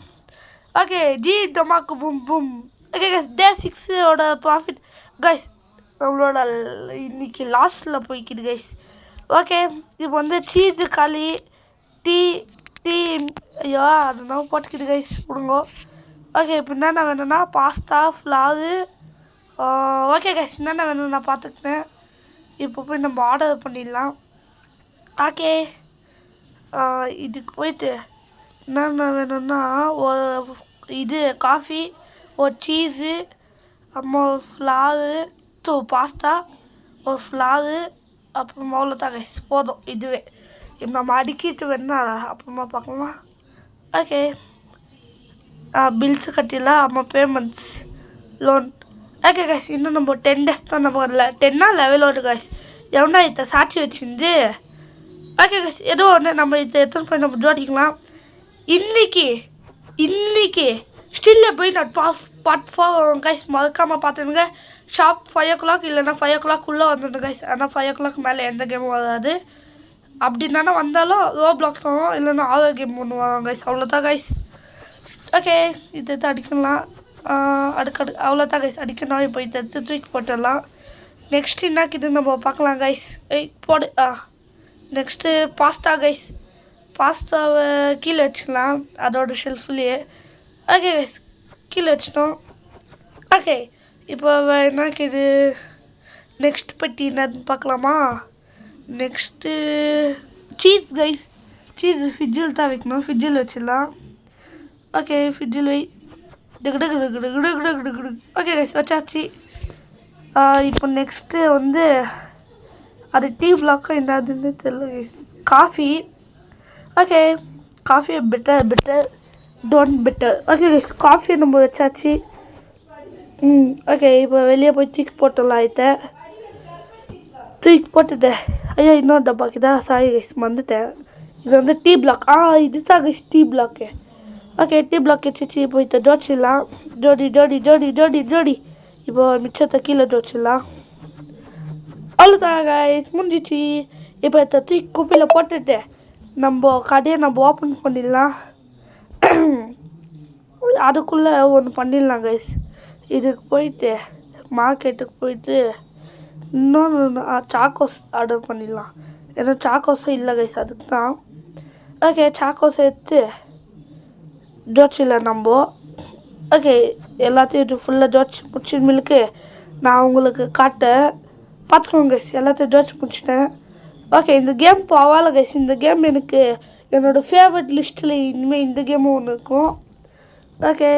ஓகே, ஜி டொமாக்கு பூம் பூம். ஓகே கைஸ், டே 6ஓட ப்ராஃபிட் கைஸ் நம்மளோட இன்னைக்கு லாஸ்ட்டில் போய்க்குது கைஸ். ஓகே, இப்போ வந்து சீஸு களி, டீ ஐயோ அதெல்லாம் போட்டுக்குது கைஸ், விடுங்க. ஓகே, இப்போ என்னென்ன வேணும்னா பாஸ்தா, ஃப்ளாரு. ஓகே கைஸ், என்னென்ன வேணும்னு நான் பார்த்துக்கிட்டேன். இப்போ போய் நம்ம ஆர்டர் பண்ணிடலாம். ஓகே, இதுக்கு போயிட்டு என்னென்ன வேணும்னா ஒரு இது காஃபி, ஒரு சீஸு, அப்புறமா ஒரு ஃப்ளாரு, பாஸ்தா, ஒரு ஃப்ளாரு, அப்புறமா அவ்வளோதான் கைஸ், போதும் இதுவே. இப்போ நம்ம அடிக்கிட்டு வேணா அப்புறமா பார்க்கலாம். ஓகே, பில்ஸு கட்டிடலாம். அப்புறம் பேமெண்ட்ஸ், லோன். ஓகே கைஸ், இன்னும் நம்ம 10 days தான் நம்ம 10 லெவலோடு கைஸ். எவனா இதை சாட்சி வச்சுருந்து. ஓகே கைஸ், ஏதோ ஒன்று நம்ம இதை எத்தனை போய் நம்ம ஜோடிக்கலாம். இன்னைக்கு ஸ்டில்ல போய் நான் பார்ட் 4 கைஸ் மறக்காமல் பார்த்துடுங்க. ஷார்ப் 5 o'clock இல்லைன்னா 5 o'clock வந்துடும் கைஸ். ஆனால் 5 o'clock மேலே எந்த கேமும் வராது. அப்படின்னா வந்தாலும் ரோப்ளாக்ஸ் வரும், இல்லைன்னா ஆரோ கேம் ஒன்று வரும் கைஸ். அவ்வளோதான் கைஸ். ஓகே, இதை தான் அடிக்கலாம். அவ்வளோதான் கைஸ், அடிக்கணும். இப்போ இதை தூக்கி போட்டுடலாம். நெக்ஸ்ட்டு என்னாக்கிது நம்ம பார்க்கலாம் கைஸ். போடு. Next pasta guys. பாஸ்தாவை கீழே வச்சுக்கலாம், அதோட ஷெல்ஃப்லேயே. ஓகே கைஸ், கீழே வச்சிட்டோம். ஓகே, இப்போ என்னாக்கிது நெக்ஸ்ட் பெட்டி என்னன்னு பார்க்கலாமா. Next cheese guys. சீஸ் ஃப்ரிட்ஜில் தான் வைக்கணும், ஃப்ரிட்ஜில் வச்சிடலாம். ஓகே, ஃப்ரிட்ஜில் வை. ஓகே கைஸ், வச்சாச்சு. இப்போ நெக்ஸ்ட்டு வந்து அது டீ பிளாக்கோ என்னதுன்னு தெரியல guys. Coffee. Okay, coffee better don't better. Okay guys, காஃபியை நம்ம வச்சாச்சு. ஓகே, இப்போ வெளியே போய் தூக்கி போட்டுடலாம். இதை தூக்கி போட்டுட்டேன். ஐயோ, இன்னொரு டப்பாக்கு தான், சாரி கைஸ் வந்துட்டேன். இது வந்து டீ பிளாக். இது தான் guys T block. Okay, T block வச்சு இப்போ இதை ஜோடிச்சிடலாம். ஜோடி. இப்போ மிச்சத்தை கீழே ஜோடிச்சிடலாம். அவ்வளோதான் கைஸ், முடிஞ்சிச்சு. இப்போ இதை தூக்கி குப்பையில் போட்டுட்டு நம்ம கடையை நம்ம ஓப்பன் பண்ணிடலாம். அதுக்குள்ளே ஒன்று பண்ணிடலாம் கைஸ். இதுக்கு போயிட்டு மார்க்கெட்டுக்கு போயிட்டு இன்னொன்று சாக்கோஸ் ஆர்டர் பண்ணிடலாம். ஏன்னா சாக்கோஸும் இல்லை கைஸ், அதுக்கு தான். ஓகே, சாக்கோஸ் எடுத்து ஜோட்சியில் நம்ம ஓகே எல்லாத்தையும் ஃபுல்லாக ஜோட்சி முடிச்சு மில்க்கு நான் உங்களுக்கு காட்டேன், பார்த்துக்கோங்க கைஸ். எல்லாத்தையும் ஜோட்சி முடிச்சிட்டேன். ஓகே, இந்த கேம் பரவாயில்ல கைஸ். இந்த கேம் எனக்கு என்னோடய ஃபேவரட் லிஸ்ட்டில் இனிமேல் இந்த கேமும் ஒன்று இருக்கும். ஓகே,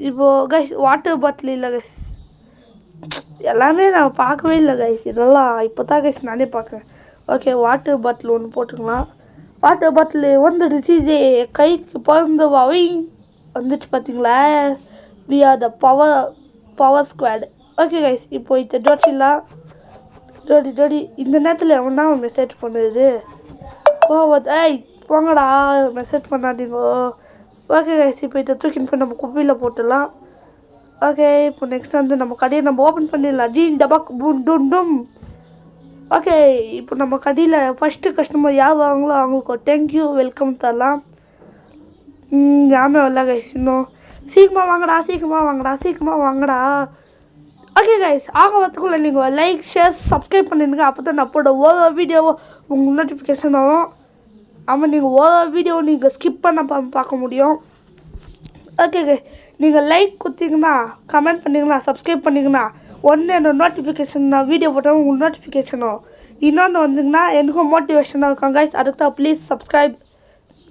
இப்போது கைஸ் வாட்டர் பாட்டில் இல்லை கைஸ், எல்லாமே நான் பார்க்கவே இல்லை கைஸ். இதெல்லாம் இப்போ தான் கைஸ் நானே பார்க்குறேன். ஓகே, வாட்டர் பாட்டில் ஒன்று போட்டுக்கலாம். வாட்டர் பாட்டில் வந்துடுச்சு. இது கைக்கு பிறந்தவாவே வந்துட்டு பார்த்தீங்களா? We are the power squad. Okay guys, இப்போ இந்த ஜோட்சிலாம் ஜோடி இந்த நேரத்தில் எவன் தான் மெசேஜ் பண்ணுது? ஏய் போங்கடா, மெசேஜ் பண்ணாதீங்க. ஓகே கைஸ், இப்போ இதை தூக்கின்னு போய் நம்ம குப்பையில் போட்டுடலாம். ஓகே, இப்போ நெக்ஸ்ட் வந்து நம்ம கடையை நம்ம ஓப்பன் பண்ணிடலாம். டீன் டபாக் பூன் டும் டும். ஓகே, இப்போ நம்ம கடையில் ஃபஸ்ட்டு கஸ்டமர் யார் வாங்களோ அவங்களுக்கு ஒரு தேங்க்யூ வெல்கம் தரலாம். யாருமே வரல கைஸ் இன்னும். சீக்கிரமாக வாங்கடா. ஓகே கைஸ், ஆகிறதுக்குள்ளே நீங்கள் லைக் ஷேர் சப்ஸ்கிரைப் பண்ணிடுங்க. அப்போ தான் நான் போட ஒரு வீடியோவோ உங்களுக்கு நோட்டிஃபிகேஷன் ஆகும். ஆமாம், நீங்கள் ஒரு வீடியோவை நீங்கள் ஸ்கிப் பண்ண பார்க்க முடியும். ஓகே கைஸ், நீங்கள் லைக் கொடுத்தீங்கன்னா, கமெண்ட் பண்ணிங்கன்னா, சப்ஸ்கிரைப் பண்ணிங்கன்னா ஒன்று என்னோடய நோட்டிஃபிகேஷன், நான் வீடியோ போட்டால் உங்களுக்கு நோட்டிஃபிகேஷனும். இன்னொன்று வந்துங்கன்னா எனக்கும் மோட்டிவேஷனாக இருக்கும் கைஸ். அதுக்கு தான் ப்ளீஸ் சப்ஸ்கிரைப்.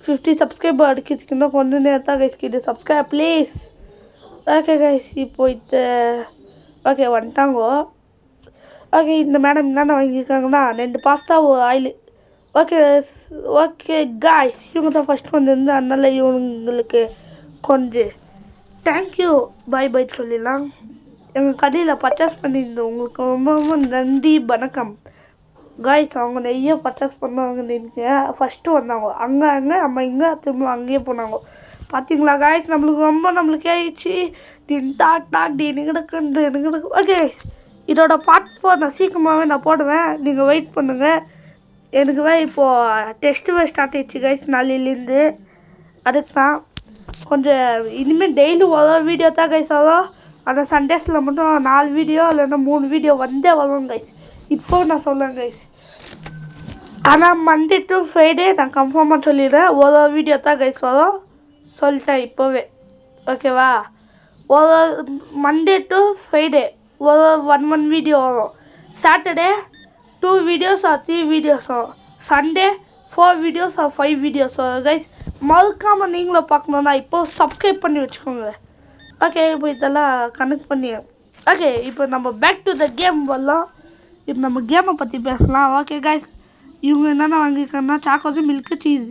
50 சப்ஸ்கிரைபர் அடிக்கிறதுக்குன்னா கொஞ்சம் நேரம் தான் கைஸ் கிட்ட. Subscribe please. ஓகே கைஸ், இப்போ ஓகே வந்துட்டாங்கோ. ஓகே, இந்த மேடம் என்னென்ன வாங்கியிருக்காங்கன்னா 2 பாஸ்தா ஒரு ஆயில். ஓகே காய்ஸ், இவங்க தான் ஃபஸ்ட் வந்துருந்து, அதனால் இவங்களுக்கு கொஞ்சம் தேங்க்யூ பை சொல்லிடலாம். எங்கள் கடையில் பர்ச்சேஸ் பண்ணியிருந்தோம், உங்களுக்கு ரொம்ப ரொம்ப நன்றி வணக்கம் காய்ஸ். அவங்க நிறைய பர்ச்சேஸ் பண்ணுவாங்க. நீங்கள் ஃபஸ்ட்டு வந்தாங்க, அங்கே நம்ம இங்கே திரும்ப அங்கேயே போனாங்க. பார்த்தீங்களா காய்ஸ், நம்மளுக்கு ஆயிடுச்சு. எனக்கு. ஓகே, இதோட பார்ட் 4 நான் சீக்கிரமாகவே நான் போடுவேன், நீங்கள் வெயிட் பண்ணுங்கள். எனக்கு இப்போது டெஸ்ட்டு ஸ்டார்ட் ஆகிடுச்சு கைஸ் நாளையிலேருந்து. அதுக்கு தான் கொஞ்சம் இனிமேல் டெய்லி ஒரு வீடியோ தான் கைஸ் வரும். ஆனால் சண்டேஸில் மட்டும் 4 வீடியோ இல்லைன்னா 3 வீடியோ வந்தே வரும் கைஸ். இப்போ நான் சொல்லுவேன் கைஸ். ஆனால் மண்டே டு ஃப்ரைடே நான் கன்ஃபார்மாக சொல்லிடுறேன், ஒரு வீடியோ தான் கைஸ் வரும் சொல்லிட்டேன் இப்போவே. ஓகேவா? ஒரு மண்டே டு ஃப்ரைடே ஒரு 1 வீடியோ வரும். சாட்டர்டே 2 வீடியோஸ் ஆர் 3 வீடியோஸ் வரும். சண்டே 4 வீடியோஸ் ஆர் 5 வீடியோஸ் வரும் கைஸ். மறக்காமல் நீங்களும் பார்க்கணுன்னா இப்போது சப்ஸ்கிரைப் பண்ணி வச்சுக்கோங்க. ஓகே, இப்போ இதெல்லாம் கனெக்ட் பண்ணி. ஓகே, இப்போ நம்ம பேக் டு த கேம் வரலாம். இப்போ நம்ம கேமை பற்றி பேசலாம். ஓகே கைஸ், இவங்க என்னென்ன வாங்கியிருக்காங்கன்னா சாக்கோஸு மில்க்கு சீஸ்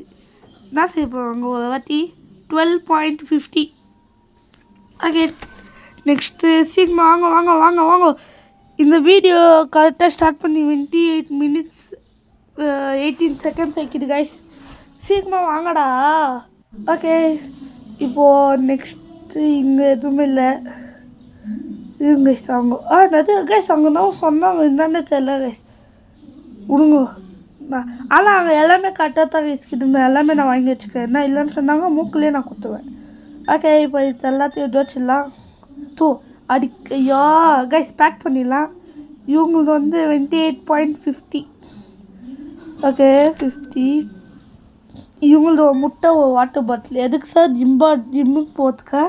என்ன செய்ய போவாங்க ஒரு வாட்டி 12.50. ஓகே, நெக்ஸ்ட்டு சீக்கிரம் வாங்க. இந்த வீடியோ கரெக்டாக ஸ்டார்ட் பண்ணி 28 minutes 18 seconds ஆகிக்குது கைஸ். சீக்கிரமாக வாங்கடா. ஓகே, இப்போது நெக்ஸ்ட்டு இங்கே எதுவுமே இல்லை. இது கைஸ் அவங்க நிறைய கைஸ் அவங்க தான் சொன்னாங்க, என்னென்ன தெரியல கைஸ் விடுங்க. ஆனால் அங்கே எல்லாமே கரெக்டாக தான் கைஸ்கிட்டு எல்லாமே நான் வாங்கி வச்சுக்கேன். என்ன இல்லைன்னு சொன்னாங்க, மூக்கிலே நான் குத்துவேன். ஓகே, இப்போ இது எல்லாத்தையும் ஜோச்சிடலாம். ஐயோ கைஸ், பேக் பண்ணிடலாம். இவங்களுக்கு வந்து 28.50. ஓகே 50. இவங்களது ஒரு முட்டை ஒரு வாட்டர் பாட்டில். எதுக்கு சார்? ஜிம்முக்கு போகிறதுக்கா?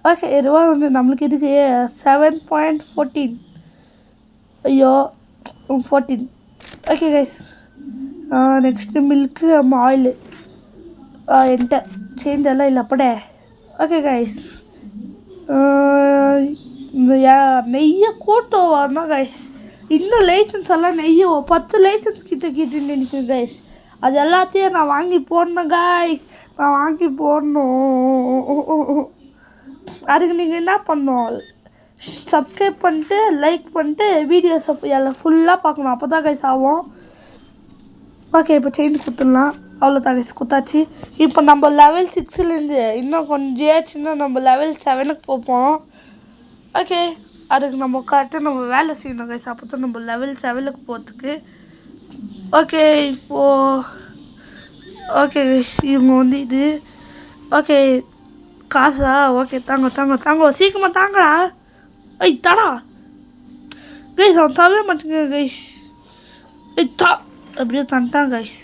ஓகே, இதுவாக வந்து நம்மளுக்கு இதுக்கு 7.14. ஐயோ 14. Okay guys, next milk oil என்கிட்ட சேஞ்ச் எல்லாம் இல்லை அப்படே. ஓகே கைஸ், இந்த நெய்ய கூட்டம் வரணும் கைஸ். இன்னும் லைசன்ஸ் எல்லாம் நெய்ய 10 லைசன்ஸ் கிட்ட நினைக்கிறேன் கைஸ். அது எல்லாத்தையும் நான் வாங்கி போடணும் கைஸ். அதுக்கு நீங்கள் என்ன பண்ணணும், சப்ஸ்கிரைப் பண்ணிட்டு லைக் பண்ணிட்டு வீடியோஸை எல்லாம் ஃபுல்லாக பார்க்கணும். அப்போ தான் கைஸ் ஆகும். ஓகே, இப்போ சேஞ்ச் கொடுத்துடலாம். அவ்வளோதான் கைஸ், குத்தாச்சு. இப்போ நம்ம level 6லேருந்து இன்னும் கொஞ்சம் ஆச்சுன்னா நம்ம level 7க்கு போப்போம். ஓகே, அதுக்கு நம்ம கரெக்டாக நம்ம வேலை செய்யணும் கைஸ். அப்போ தான் நம்ம level 7க்கு போகிறதுக்கு. ஓகே, இப்போது ஓகே கைஸ், இவங்க வந்து இது ஓகே காசா ஓகே தாங்க சீக்கிரமாக தாங்கடா. ஐய் தடா கைஸ், அவன் தரவே மாட்டேங்க கைஸ். ஐய் தா அப்படியே தந்துட்டான் கைஸ்.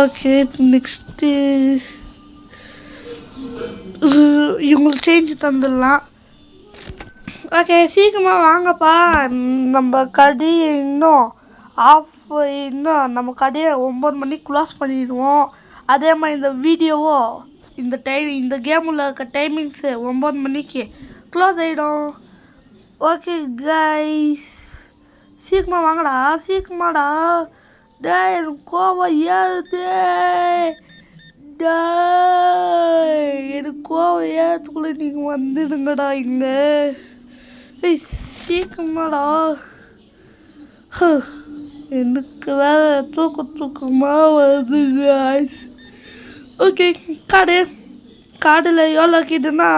ஓகே இப்போ நெக்ஸ்ட்டு இவங்களுக்கு சேஞ்சு தந்துடலாம். ஓகே சீக்கிரமாக வாங்கப்பா. நம்ம கடை இன்னும் நம்ம கடையை 9 மணிக்கு க்ளோஸ் பண்ணிடுவோம். அதே மாதிரி இந்த வீடியோவோ இந்த கேமில் இருக்க டைமிங்ஸு 9 மணிக்கு க்ளோஸ் ஆகிடும். ஓகே கைஸ் சீக்கிரமாக வாங்கடா, சீக்கிரமாடா. டே எனக்கு கோவம் ஏறுது. எனக்கு கோவம் ஏறத்துக்குள்ளே நீங்கள் வந்துடுங்கடா இங்கே. சீக்கிரமாடா. எனக்கு வேற தூக்கமாக வருது guys. ஓகே கார்டில் எவ்வளோ இருக்குதுன்னா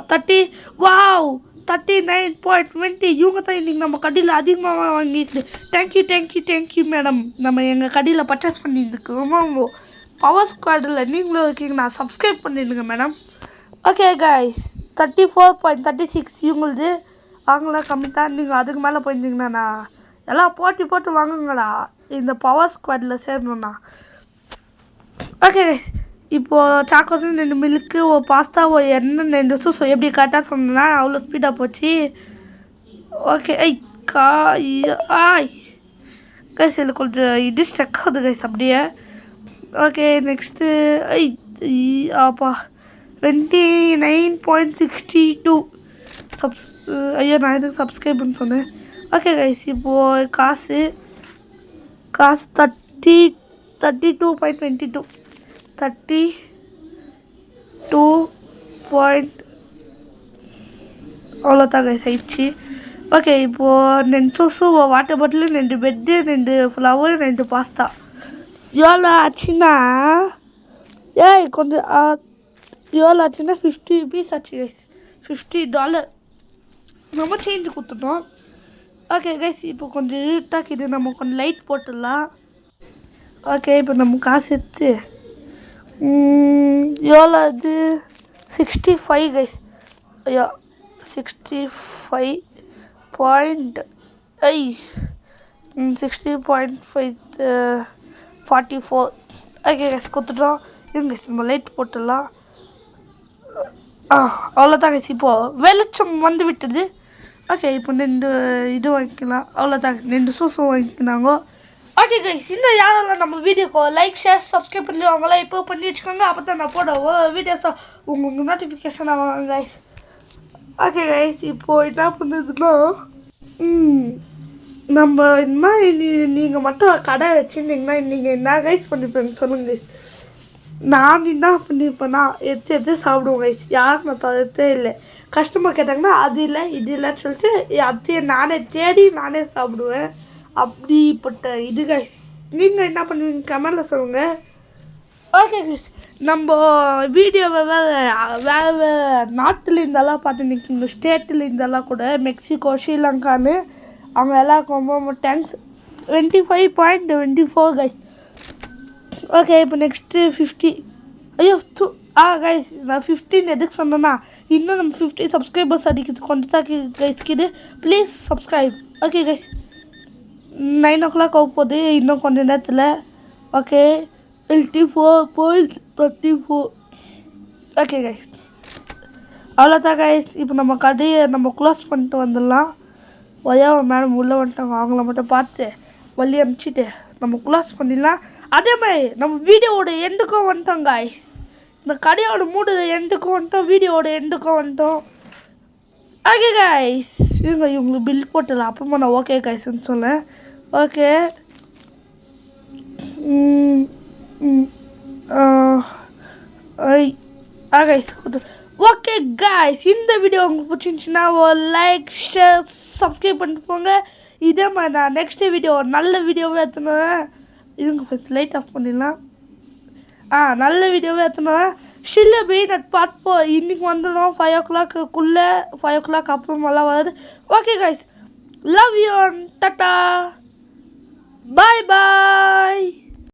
39.20. இவங்க தான் இன்றைக்கி நம்ம கடையில் அதிகமாக வாங்கிக்குது. Thank you madam. நம்ம எங்கள் கடையில் பர்ச்சேஸ் பண்ணியிருந்துக்கு ரொம்ப பவர் ஸ்குவாடில் நீங்களும் இருக்கீங்கண்ணா. சப்ஸ்கிரைப் பண்ணிடுங்க மேடம். Okay guys 34.36 இவங்களுது. அவங்களாம் கம்மி தான். நீங்கள் அதுக்கு மேலே போயிருந்தீங்கண்ணா எல்லாம் போட்டு வாங்குங்கடா இந்த பவர் ஸ்குவாடில் சேரணுண்ணா. ஓகே கைஸ் இப்போது சாக்கோஸு 2 மில்க்கு ஒரு பாஸ்தா ஒரு எண்ணெய் 2 ஜூஸ் எப்படி கரெக்டாக சொன்னேன்னா அவ்வளோ ஸ்பீடாக போச்சு. ஓகே கைஸ் இதில் கொஞ்சம் ஸ்டக் ஆகுது கைஸ் அப்படியே. ஓகே நெக்ஸ்ட்டு அப்பா 29.62 ஐயோ நான் எதுக்கு சப்ஸ்கிரைப்னு சொன்னேன். ஓகே கைஸ் இப்போது காசு 32.22 அவ்வளோதான் கைஸ் ஆயிடுச்சு. ஓகே இப்போது 2 shoes water bottle 2 bed 2 flower 2 pasta எவ்வளோ ஆச்சுன்னா கொஞ்சம் எவ்வளோ ஆச்சுன்னா $50 ஆச்சு கைஸ். $50 நம்ம சேஞ்சு கொடுத்துட்டோம். ஓகே கைஸ் இப்போ கொஞ்சம் இருட்டாக்கிது, நம்ம கொஞ்சம் லைட் போட்டுடலாம். ஓகே இப்போ நம்ம காசு எடுத்து எவ்வளோ அது 65 கைஸ். ஐயோ 60.44. ஓகே கைஸ் கொடுத்துட்டோம். இருங்க கைஸ் நம்ம லைட் போட்டுடலாம். அவ்வளோதான் கைஸ் இப்போது வெளிச்சம் வந்து விட்டது. ஓகே இப்போ 2 இது வாங்கிக்கலாம். அவ்வளோதாங்க 2 சூஸும் வாங்கிக்கினாங்க. ஓகே கைஸ் இன்னும் யாரெல்லாம் நம்ம வீடியோக்கு லைக் ஷேர் சப்ஸ்கிரைப் பண்ணி அவங்களாம் இப்போ பண்ணி வச்சுக்கோங்க. அப்போ தான் நான் போட வீடியோஸை உங்களுக்கு நோட்டிஃபிகேஷன் ஆவாங்க கைஸ். ஓகே கைஸ் இப்போது என்ன பண்ணுதுன்னா நம்ம இந்த மாதிரி நீங்கள் மட்டும் கடை வச்சுருந்தீங்கன்னா நீங்கள் என்ன கைஸ் பண்ணிப்பேன்னு சொல்லுங்கள் கைஸ். நான் என்ன பண்ணியிருப்பேன்னா எடுத்து சாப்பிடுவோம் கைஸ். யாருக்கு நான் தரத்தே இல்லை. கஸ்டமர் கேட்டாங்கன்னா அது இல்லை இது இல்லைன்னு சொல்லிட்டு அதையே நானே தேடி நானே சாப்பிடுவேன். அப்படிப்பட்ட இது கைஸ். நீங்கள் என்ன பண்ணுவீங்க கமெண்டில் சொல்லுங்கள். ஓகே கைஸ் நம்ம வீடியோவை வேறு நாட்டில் இருந்தாலும் பார்த்து நிற்கிங்க. ஸ்டேட்டில் இருந்தாலும் கூட மெக்சிகோ ஸ்ரீலங்கான்னு அவங்க எல்லாருக்கும் ரொம்ப தேங்க்ஸ். 25.24 கைஸ். ஓகே இப்போ நெக்ஸ்ட்டு 50. ஐயோ கைஸ் நான் 15 எதுக்கு சொன்னேன்னா இன்னும் நம்ம 50 சப்ஸ்கிரைபர்ஸ் அடிக்கிறது கொஞ்சம் தான் கைஸ்க்குது. Please subscribe. Okay guys 9 o'clock ஆக போகுது இன்னும் கொஞ்சம் நேரத்தில். ஓகே 84.34. ஓகே கைஸ் அவ்வளோதான் கைஸ். இப்போ நம்ம கடையை நம்ம க்ளோஸ் பண்ணிட்டு வந்துடலாம். மேடம் உள்ளே வந்துட்டாங்க. அவங்கள மட்டும் பார்த்து வழி அனுப்பிச்சிட்டு நம்ம க்ளோஸ் பண்ணிடலாம். அதே மாதிரி நம்ம வீடியோவோட எண்டுக்கும் வந்துட்டோம் கைஸ். இந்த கடையோட மூடு எண்டுக்கும் வந்துட்டோம், வீடியோவோட எண்டுக்கும் வந்துட்டோம். ஓகே கைஸ் இவங்களுக்கு பில் போட்டல அப்புறமா நான் ஓகே கைஸ்ன்னு சொன்னேன். ஓகே கைஸ் ஓகே கைஸ் இந்த வீடியோ உங்களுக்கு பிடிச்சிருந்துச்சுன்னா ஒரு லைக் ஷேர் சப்ஸ்கிரைப் பண்ணிட்டு போங்க. இதே மாதிரி நான் நெக்ஸ்ட் வீடியோ நல்ல வீடியோவே எடுத்துனேன். இதுங்க ஃபஸ்ட் லைட் ஆஃப் பண்ணிடலாம். நல்ல வீடியோவே எடுத்துனேன். ஸ்டில் பீட் அட் பார்ட் 4 இன்றைக்கி வந்துடும் 5 o'clock-க்குள்ளே 5 o'clock அப்புறமெல்லாம் வருது. Okay guys love you tata bye bye.